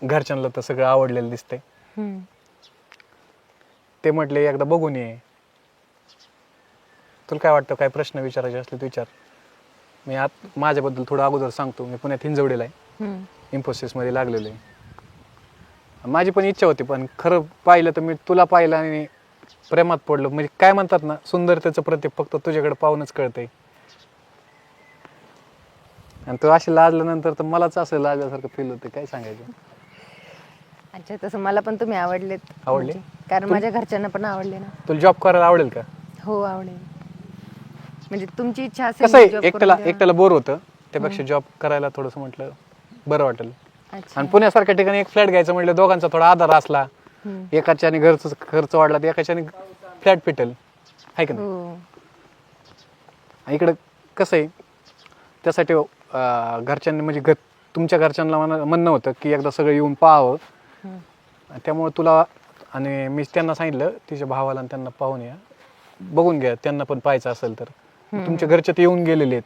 घरच्यांना तर सगळं आवडलेलं दिसतंय. ते म्हटले एकदा बघून ये. तुला काय वाटतं, काय प्रश्न विचारायचे असले तर विचार. मी माझ्याबद्दल थोडं अगोदर सांगतो. मी पुण्यात हिंजवडीला आहे, इन्फोसिस मध्ये लागलेलो आहे. माझी पण इच्छा होती, पण खरं पाहिलं तर मी तुला पाहिलं आणि प्रेमात पडलो. म्हणजे काय म्हणतात ना, सुंदरतेचं प्रतीक फक्त तुझ्याकडे पाहूनच कळतंय. आणि तू अशी लाजल्यानंतर तर मलाच असं लाजल्यासारखं फील होतं. काय सांगायचं. अच्छा, तसं मला पण तुम्ही आवडलेत. आवडले? कारण माझ्या घरच्यांना पण आवडले ना. तुला जॉब करायला आवडेल का? हो आवडेल. म्हणजे तुमची इच्छा कसं असेल आहे, job एकट्याला करून द्या. एकट्याला बोर होतं, त्यापेक्षा जॉब करायला थोडंसं म्हटलं बरं वाटेल. अच्छा. आणि पुण्यासारख्या ठिकाणी एक फ्लॅट घ्यायचं म्हटलं दोघांचा थोडा आधार असला, एकाच्याने घरचा खर्च वाढला तर एकाच्याने फ्लॅट पिटेल, आहे का नाही. हो. इकडं कसं आहे, त्यासाठी घरच्यांनी म्हणजे तुमच्या घरच्यांना म्हणणं होतं की एकदा सगळं येऊन पाहावं. त्यामुळे तुला आणि मी त्यांना सांगितलं तिच्या भावाला आणि त्यांना पाहून या, बघून घ्या. त्यांना पण पाहायचं असेल तर तुमच्या घरचे ते येऊन गेलेले आहेत.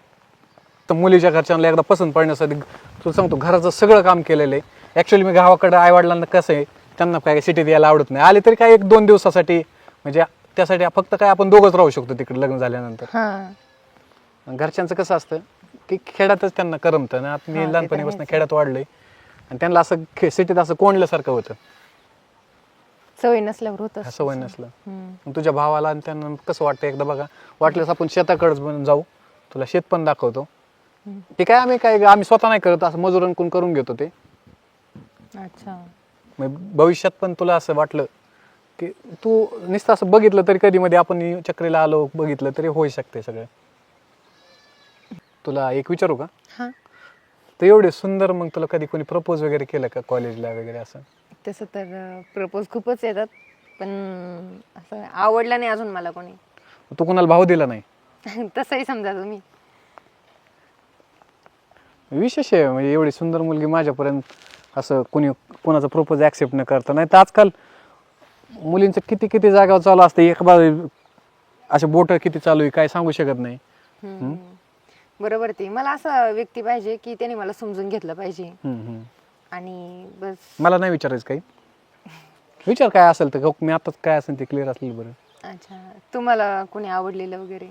तर मुलीच्या घरच्यांना एकदा पसंत पडण्यासाठी तुला सांगतो घराचं सगळं काम केलेलं आहे. ॲक्च्युली मी गावाकडं आईवडिलांना कसं आहे, त्यांना काय सिटीत यायला आवडत नाही. आले तरी काय 1-2 दिवसासाठी, म्हणजे त्यासाठी फक्त काय आपण दोघंच राहू शकतो तिकडे लग्न झाल्यानंतर. घरच्यांचं कसं असतं की खेड्यातच त्यांना करमतं ना. आता मी लहानपणीपासून खेड्यात वाढलोय आणि त्यांना असं सिटीत असं कोंडल्यासारखं होतं, सवय नसल्यावर होतं. सवय नसलं. तुझ्या भावाला आणि त्यांना कसं वाटतं एकदा बघा, वाटल्यास आपण शेताकडेच जाऊ, तुला शेत पण दाखवतो. ते काय आम्ही स्वतः नाही करत, असं मजुरांकडून करून घेतो ते. अच्छा. मग भविष्यात पण तुला असं वाटलं की तू नुसतं असं बघितलं तरी कधी मध्ये आपण चक्रीला आलो बघितलं तरी होऊ शकते सगळं. तुला एक विचारू का? हा. तर एवढे सुंदर, मग तुला कधी कोणी प्रपोज वगैरे केलं का कॉलेजला वगैरे असं? तसं तर प्रपोज खूपच येतात, पण असं आवडलं नाही अजून मला कोणी. तू कोणाला भाव दिला नाही? तसंही समजा तुम्ही. विशेष आहे, म्हणजे एवढी सुंदर मुलगी माझ्यापर्यंत असं कोणाचा प्रपोज ऍक्सेप्ट न करता. नाही तर आजकाल मुलींचं किती किती जागावर चालू असतं, एक बाजू असे बोट किती चालू आहे काय सांगू शकत नाही. बरोबर. ते मला असं व्यक्ती पाहिजे की त्याने मला समजून घेतलं पाहिजे. आणि बस. मला नाही विचारायचं काही, विचार काय असेल तर मी आताच काय असेल ते क्लिअर असलेलं बरं. अच्छा, तुम्हाला कोणी आवडलेलं वगैरे?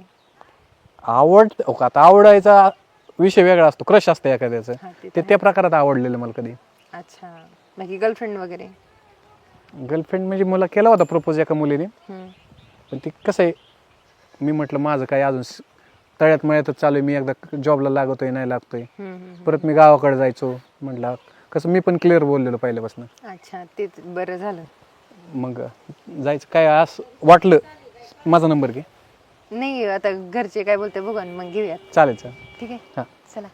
आता आवडायचा विषय वेगळा असतो, क्रश असतं एखाद्याचं, ते त्या प्रकारात आवडलेलं मला कधी. अच्छा, बाकी गर्लफ्रेंड वगैरे? गर्लफ्रेंड म्हणजे मला केला होता प्रपोज एका मुलीने, पण ती कसं आहे, मी म्हटलं माझं काय अजून तळ्यात मळ्यातच चालू आहे, मी एकदा जॉबला लागतोय नाही लागतोय, परत मी गावाकडे जायचो. म्हटलं कसं मी पण क्लिअर बोललेलो पहिल्यापासून. अच्छा, तेच बरं झालं. मग जायचं काय असं वाटलं, माझा नंबर घे. नाही, आता घरचे काय बोलते बघा मग घेऊयात. चालेल. ठीक आहे. हा. चला.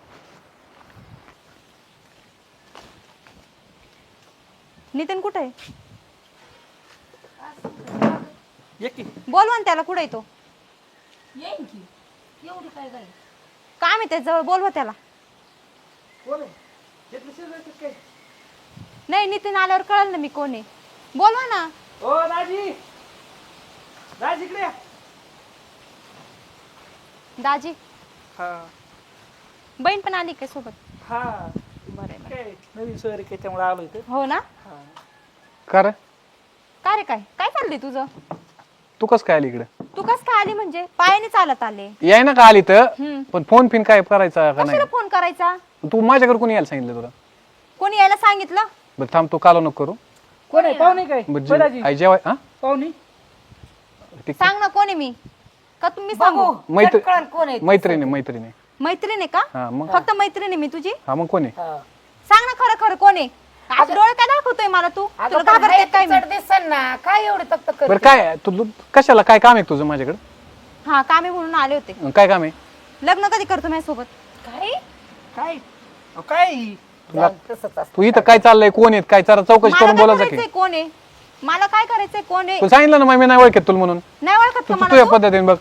नितीन कुठे आहे? बोलवा ना त्याला, कुठे येतो? येईन की. एवढी काय काय काम आहे त्याजवळ, बोलवा त्याला. नाही, नितीन आल्यावर कळलं ना मी कोण आहे. बोलवा ना. ओ दाजी, दाजी इकडे या. दाजी, हा बहीण पण आली काय सोबत? हा, बरं आहे. काय नवीन सोयरी त्याच्यामुळे आलो इथं. हो ना. का रे? का रे, काय काय चाललंय तुझं? तू कसं काय आली इकडे? तू कस काय आली म्हणजे? पायाने चालत आले? याय ना का आली तर, पण फोन फिन काय करायचा का नाही? कशाला फोन करायचा? तू माझ्याकडे कोणी यायला सांगितलं तुला? कोणी यायला सांगितलं? बरं थांब, तू कालो नको करू. कोण आहे? पाहुणे काय? बरं, होय दाजी, आई जेवाय हा पाहुणे. सांग ना कोण आहे मी, का तुम्ही सांगू? मैत्रिणी. मैत्रीण आहे का? हा मग. फक्त मैत्रीण आहे मी तुझी? हा मग कोण आहे? सांग ना खरं खरं कोण आहे? आज डोळे काय दाखवतोय मला तू? तुला घाबरते काय मी? दिसन ना काय एवढे तक्त कर. बरं काय तू कशाला, काय काम आहे तुझं माझ्याकडे? हा, कामे म्हणून आले होते. काय काम आहे? लग्न कधी करतो माझ्यासोबत? काय काय अहो, काय तसंच असतं. तू इथं काय चाललंय, कोण आहेत काय, जरा चौकशी मला करून काय बोलायचं की. करायचंय कोण आहे? मला काय करायचंय कोण आहे? तू सांगितलं ना मग मी नाही ओळखत तुला म्हणून. नाही ओळखत तू का मला तुझ्या तू? पद्धतीने बघ.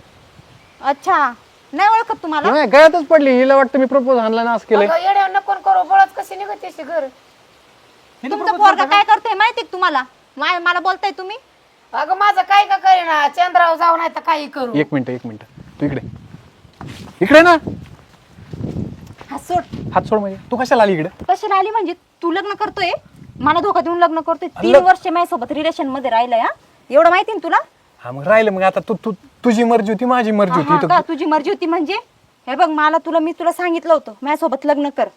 अच्छा, नाही ओळखत तुम्हाला? नाही गळ्यातच पडली, हिला वाटतं मी प्रपोज आणला ना असं केलंय. अगं, येड्यावर नको करू, बळच कशी निघते अशी घर. तुमचा पोरगा काय करतोय माहितीये का तुम्हाला? मला बोलताय तुम्ही? अगं माझं काय का करेना, चंद्रावर जाऊ नाही तर काही करू. एक मिनिट तू इकडे ना. हात सोड. हात सोड. म्हणजे तू कशाला आली इकडे? कशाला आली म्हणजे? तू लग्न करतोय मला धोका देऊन लग्न करतोय 3 वर्ष माझ्यासोबत रिलेशन मध्ये राहिलंय हा एवढं माहिती ना तुला हा मग राहिलं मग आता तुझी मर्जी होती माझी मर्जी हा होती का तुझी मर्जी होती म्हणजे हे बघ मी तुला सांगितलं होतं माझ्यासोबत लग्न कर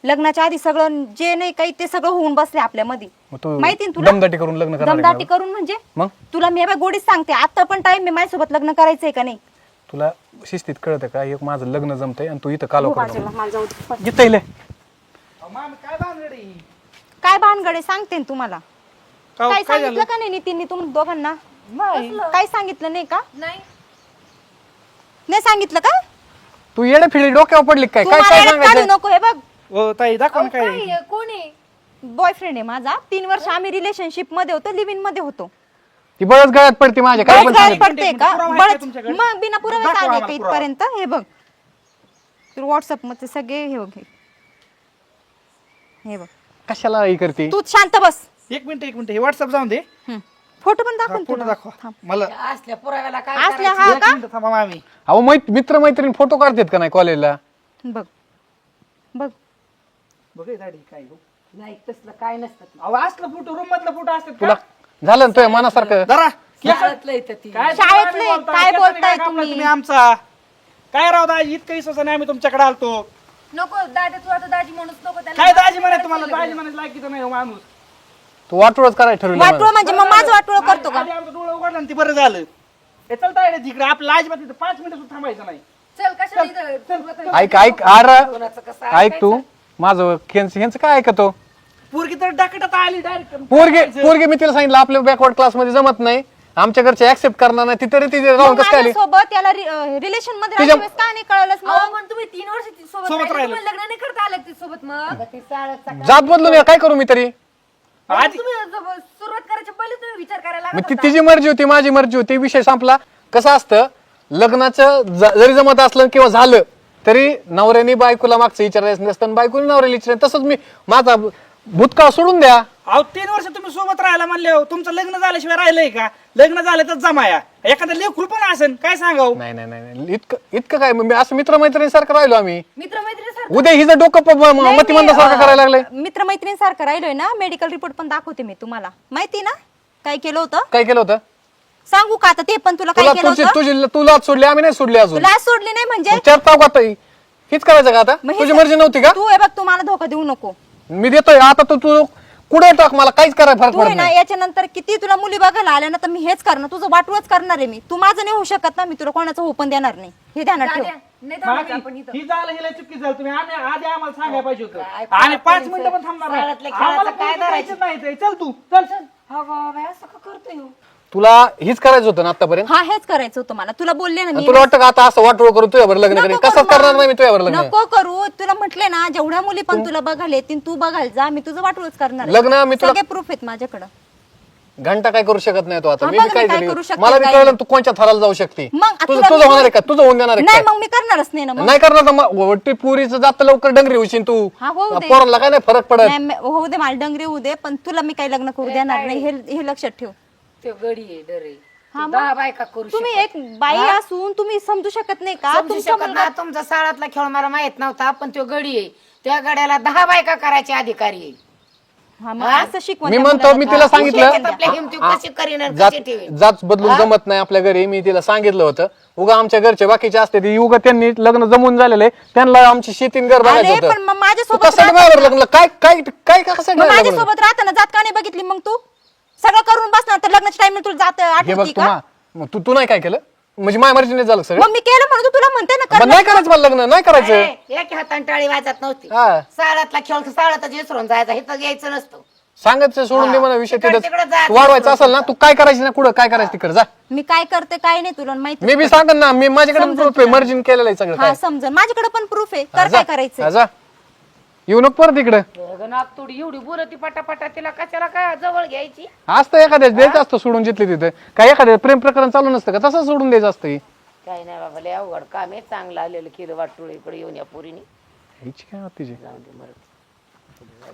लग्नाच्या आधी सगळं जे नाही काही ते सगळं होऊन बसले आपल्या मध्ये मग तू माहिती ना तुला दमदाटी करून लग्न करणार आहे दमदाटी का? करून म्हणजे मग तुला मी हे बघ गोडीच सांगते आता पण टाइम मी माझ्यासोबत लग्न करायचंय का नाही तुला शिस्तीत कळतं का एक माझं लग्न जमतंय आणि तू इथं कालो हो, करतो बाजूला, मला जाऊ दे. इथं इले. मामी काय भानगडी काय भानगडे सांगते ना तुम्हाला काय काय सांगितलं झालं का नाही नितीनने तुम्ही दोघांना नाही काय सांगितलं नाही का नाही नाही सांगितलं का तू येडे फिडे डोक्यावर पडली काय तू काय मला काय येड्यात काढू सांगायचं नको हे बघ ओ ताई दाखव ना काय कोण आहे बॉयफ्रेंड आहे माझा 3 वर्ष आम्ही रिलेशनशिप मध्ये होतो लिव्ह इन मध्ये होतो ती बळच गळ्यात पडते माझ्या काय पण काय सांगितलं. पडते का पुरावा आहे का बळच तुमच्याकडे? मग बिना पुराव्याच दाखवा आले आम्हाला का पुरावा. इथपर्यंत हे बघ तू व्हॉट्सअप मध्ये सगळे हे बघ हे बघ कशाला ही करते तू शांत बस एक मिनिट हे व्हॉट्सअप जाऊन दे फोटो पण दाखव फोटो दाखवा मला असल्या पुराव्याला काय असल्या हा एक का मिनिट थांबा मामी अहो मित्र मैत्रीण फोटो काढतात का नाही कॉलेजला बघ बघ बघ दाढी काय हो नाही तसलं काय नसतं ते. अहो असलं फोटो रूम मधला फोटो असतात तुला का झालं ना तुझ्या मनासारखं जरा शाळेतलं येतं ती काय शाळेतले, काय बोलताय तुम्ही तुम्ही? आमचा काय राव दाजी इतकं विश्वास नाही आम्ही तुमच्याकडे आलतो नको दादा तू आता दाजी म्हणूच नको त्याला काय दाजी म्हणाय तुम्हाला दाजी म्हणायचं लायकीचं नाही हो माणूस तू वाटोळच करायला ठरवलं वाटोळ मला. म्हणजे मग माझं वाटोळ करतो का आधी आमचं डोळं उघडलं आणि ते बरं झालं हे चलता येईल तिकडे आपलं अजिबात तिथं 5 मिनिटं सुद्धा थांबायचं नाही चल कशाला इथं ऐक ऐक तू माझं ह्यांचं काय ऐकतो पोरगी तर डाकटात आली डायरेक्ट पोरगी मी तिला सांगितलं आपल्या बॅकवर्ड क्लास मध्ये जमत नाही आमच्या घरचे ऍक्सेप्ट करणार नाही ती तरी तिथे राहून कसं काय आली? सोबत त्याला रिलेशन मध्ये तुझ्या- राहिल्यावेळेस का नाही कळलंच अहो, मग पण तुम्ही 3 वर्ष सोबत सोबत राहिले, राहिलो. तुम्हाला लग्न नाही करता आलं ती सोबत मग ती शाळेचा जात बदलून या, काय करू मी तरी आधी तुम्ही सुरुवात करायच्या पहिले तुम्ही विचार करायला मग लागत ती होता. तिची मर्जी होती माझी मर्जी होती विषय संपला कसं असतं लग्नाचं जरी जमत असलं किंवा झालं तरी नवऱ्याने बायकोला मागचं विचारायचं नसतं बायकोने नवऱ्याला विचारायचं तसंच मी माझा भूतकाळ सोडून द्या अहो 3 वर्ष तुम्ही सोबत राहायला म्हणले हो. तुमचं लग्न झाल्याशिवाय राहिलंय का लग्न झालं तर जमाया एखादं लेखूळ पण असेल काय सांगाव नाही नाही नाही नाही. इतकं काय मी असं मित्रमैत्रिणीसारखं राहिलो आम्ही मित्रमैत्रिणी सर उद्या हिचं डोकं मतिमंदासारखं करायला लागलंय मित्रमैत्रिणीसारखं राहिलोय ना मेडिकल रिपोर्ट पण दाखवते मी तुम्हाला माहिती ना काय केलं होतं काय केलं होतं सांगू का आता ते पण तुला काय केलं होतं तुला सोडली आम्ही नाही सोडली अजून तुला सोडली नाही म्हणजे चार ताव आता हीच करायचं का आता मग हे तुझी मर्जी नव्हती का तू हे बघ तू मला धोका देऊ नको मी देतोय आता तू कुठे टाक मला काहीच करायला फरक तू आहे पडत ना नाही याच्यानंतर किती तुला मुली बघायला आल्या ना तर मी हेच करणार तुझं वाटूच करणार आहे मी तू माझं नाही होऊ शकत ना मी तुला कोणाचं होऊ पण देणार नाही हे ध्यानात ठेव दाद्या, नाही थांबायचं आपण इथं ही झालं हिला चुकी झालं तुम्ही आधी आम्हाला सांगायला पाहिजे होतं काय आणि 5 मिनिटं पण थांबणार नाही. शाळेतल्या खेळाचं आम्हाला काय पोरगी करायचं? द्यायचीच नाही ते. चल तू चल हा बाबा असं का करतोय हो? तुला हीच करायचं होतं ना आतापर्यंत हा हेच करायचं होतं मला तुला बोलले ना मी तुला वाटतं का आता असं वाटोळ करून तुझ्यावर लग्न करेन नको कसं करू करणार मग. नाही मी तुझ्यावर लग्न नको करू तुला म्हटले ना जेवढ्या मुली पण तुला बघायला येतील तू बघायला जा मी तुझं वाटूच करणार आहे. लग्न मी तुला सगळे प्रूफ आहेत माझ्याकडे घंटा काय करू शकत नाही तो आता हा, मी बघ बी मी काय काय झाली करू शकते, मला बी काय कळलं नाही. तू कोणच्या थराला जाऊ शकते मग आता तुझं तुला तुझं मी होणार आहे का तुझं होऊन देणार आहे नाही काय? मग मी करणारच नाही ना मग नाही करणार तर मग ते पुरीचं जात लवकर डंगरी होशील तू हा, होऊ दे. पोरांना काय नाही फरक पडत नाही, होऊ दे मला डंगरी होऊ दे पण तुला मी काही लग्न करू देणार नाही हे लक्षात ठेव तो गडी आहे डर आहे हा, ती 10 बायका करू तुम्ही शकत. एक बाई असून तुम्ही समजू शकत नाही का समजू तुमचा शकत मुलगा ना तुमचा शाळातला खेळ मला माहित नव्हता पण तो गडी आहे त्या गड्याला 10 बायका करायचे अधिकारी आहे हा, मग असं शिकवण मी त्या म्हणतो मुलाला मी का? तिला शेतात सांगितलं आपल्या हिमती कशी करीन आणि जात कशी ठेवीन जात बदलून जमत नाही आपल्या घरी मी तिला सांगितलं होतं उगा आमच्या घरचे बाकीचे असते ते उगा त्यांनी लग्न जमून झालेले त्यांना आमची शेतीन घर अरे, बघायचं पण मग होतं माझ्यासोबत तू कसं माझ्यावर लग्न काय काय काय कसं मग लग्न? माझ्यासोबत राहताना जात का नाही बघितली मग तू सगळं करून बसणार तर लग्नाच्या टाइम तुला जात हे बघ आठवती का मग तू नाही काय केलं म्हणजे माझ्या मर्जीने झालं सगळं मग मी केलं म्हणून तू तुला म्हणते ना मग कर नाही करायचं मला लग्न नाही करायचं अरे, एक हाताने टाळी वाजत नव्हती हा शाळातला खेळ शाळातच विसरून जायचा इथं यायचं नसतं सांगायचं सोडून दे मला विषय तिकडं- तिथं तिकडं जा. तू वाढवायचं असेल ना तू काय करायची ना कुठं काय करायचं तिकडे जा मी काय करते काय नाही तुला माहिती मी बी सांगन ना मी माझ्याकडे प्रूफ आहे मर्जीन केलेलं आहे सगळं हा काय समजन माझ्याकडे पण प्रूफ आहे हा, कर जा. काय करायचं हा, जा येऊ नको परत इकडं नागतोडी एवढी बोलती पटापटा तिला कशाला काय जवळ घ्यायची असतं एखाद्या द्यायचं असतं सोडून जिथले तिथे काय एखाद्या प्रेम प्रकरण चालू नसतं का तसं सोडून द्यायचं असतं ही. काही नाही बाबा लय अवघड काम आहे चांगलं आलेलं केलं वाटोळीकडे येऊन या पोरीने हीची काय होती जी? जाऊ दे मरत